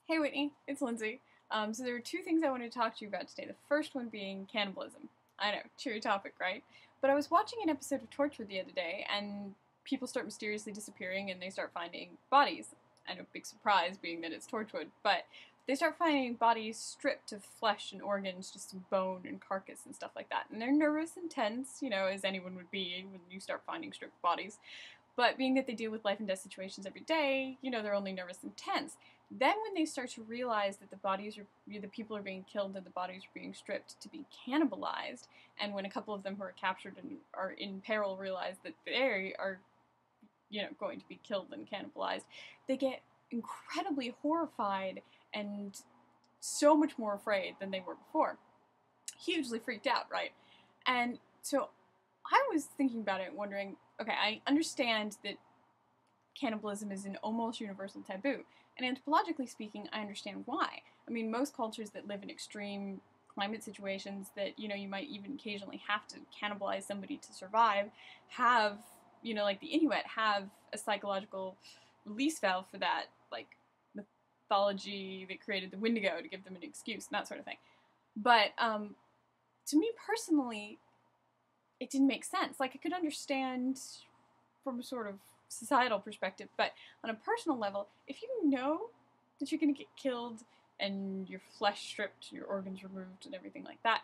Hey Whitney, it's Lindsay. So there are two things I wanted to talk to you about today. The first one being cannibalism. I know, cheery topic, right? But I was watching an episode of Torchwood the other day, and people start mysteriously disappearing and they start finding bodies. I know, big surprise being that it's Torchwood, but they start finding bodies stripped of flesh and organs, just some bone and carcass and stuff like that. And they're nervous and tense, as anyone would be when you start finding stripped bodies. But being that they deal with life and death situations every day, they're only nervous and tense. Then when they start to realize that the people are being killed and the bodies are being stripped to be cannibalized, and when a couple of them who are captured and are in peril realize that they are, going to be killed and cannibalized, they get incredibly horrified and so much more afraid than they were before. Hugely freaked out, right? And so I was thinking about it, wondering, okay, I understand that cannibalism is an almost universal taboo, and anthropologically speaking, I understand why. I mean, most cultures that live in extreme climate situations that, you might even occasionally have to cannibalize somebody to survive, have, like the Inuit, have a psychological release valve for that, like mythology that created the Wendigo to give them an excuse, and that sort of thing. But to me personally, it didn't make sense. Like, I could understand from a sort of societal perspective, but on a personal level, if you know that you're going to get killed and your flesh stripped, your organs removed, and everything like that,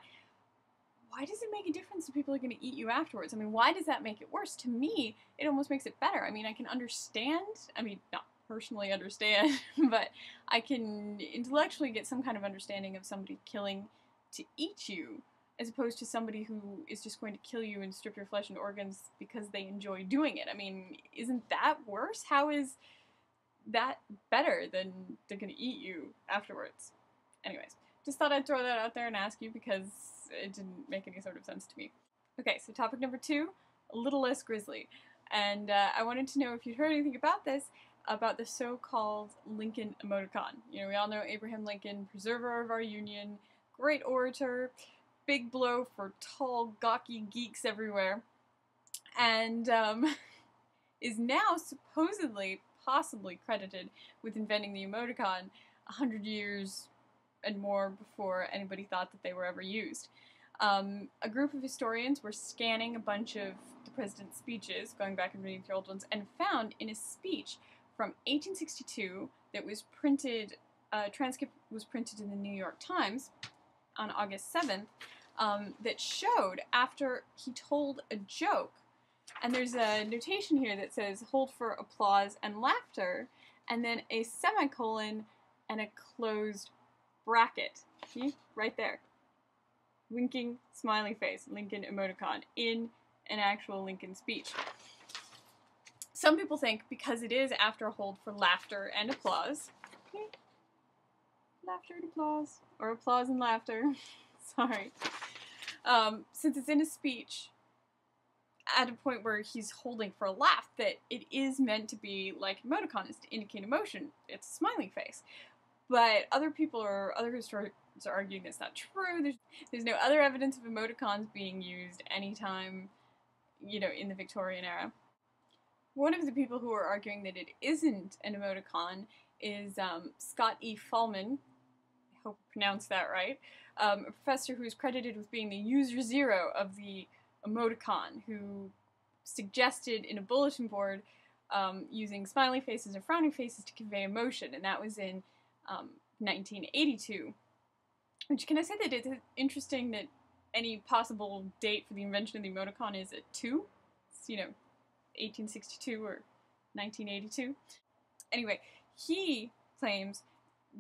why does it make a difference if people are going to eat you afterwards? I mean, why does that make it worse? To me, it almost makes it better. I mean, I can understand, not personally understand, but I can intellectually get some kind of understanding of somebody killing to eat you, as opposed to somebody who is just going to kill you and strip your flesh and organs because they enjoy doing it. I mean, isn't that worse? How is that better than they're going to eat you afterwards? Anyways, just thought I'd throw that out there and ask you because it didn't make any sort of sense to me. Okay, so topic number 2, a little less grisly. And I wanted to know if you'd heard anything about this, about the so-called Lincoln emoticon. We all know Abraham Lincoln, preserver of our Union, great orator, big blow for tall, gawky geeks everywhere, and is now supposedly, possibly credited with inventing the emoticon 100 years and more before anybody thought that they were ever used. A group of historians were scanning a bunch of the president's speeches, going back and reading through old ones, and found in a speech from 1862 that was printed, transcript was printed in the New York Times on August 7th, that showed after he told a joke, and there's a notation here that says hold for applause and laughter, and then a semicolon and a closed bracket. See? Right there. Winking smiley face, Lincoln emoticon, in an actual Lincoln speech. Some people think because it is after a hold for laughter and applause, okay, laughter and applause, or applause and laughter, sorry, since it's in a speech at a point where he's holding for a laugh, that it is meant to be like emoticon is to indicate emotion. It's a smiley face. But other people or other historians are arguing that's not true. There's no other evidence of emoticons being used anytime, in the Victorian era. One of the people who are arguing that it isn't an emoticon is Scott E. Fallman. I hope I pronounced that right. A professor who is credited with being the user zero of the emoticon, who suggested in a bulletin board using smiley faces and frowning faces to convey emotion, and that was in 1982. Which, can I say that it's interesting that any possible date for the invention of the emoticon is a 2? It's, 1862 or 1982. Anyway, he claims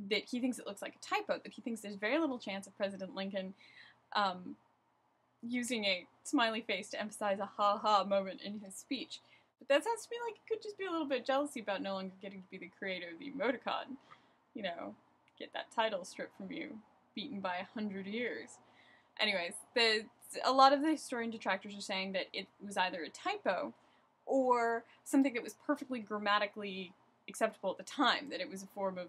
that he thinks it looks like a typo, that he thinks there's very little chance of President Lincoln using a smiley face to emphasize a ha-ha moment in his speech. But that sounds to me like it could just be a little bit jealousy about no longer getting to be the creator of the emoticon. Get that title stripped from you, beaten by 100 years. Anyways, a lot of the historian detractors are saying that it was either a typo or something that was perfectly grammatically acceptable at the time, that it was a form of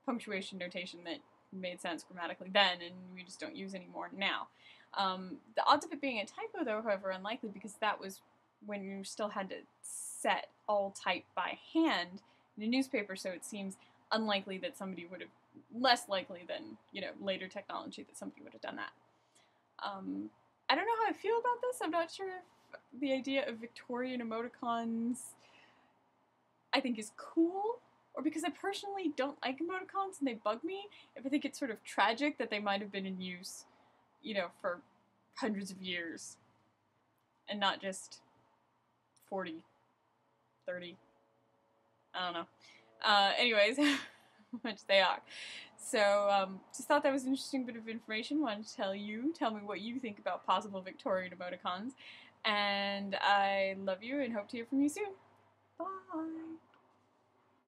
punctuation notation that made sense grammatically then, and we just don't use anymore now. The odds of it being a typo, though, however, are unlikely, because that was when you still had to set all type by hand in a newspaper, so it seems unlikely that somebody would have, less likely than, you know, later technology that somebody would have done that. I don't know how I feel about this. I'm not sure if the idea of Victorian emoticons I think is cool, or because I personally don't like emoticons and they bug me, if I think it's sort of tragic that they might have been in use, you know, for hundreds of years and not just 40, 30, I don't know. Anyways, how much they are. So, just thought that was an interesting bit of information. Wanted to tell me what you think about possible Victorian emoticons. And I love you and hope to hear from you soon. Bye!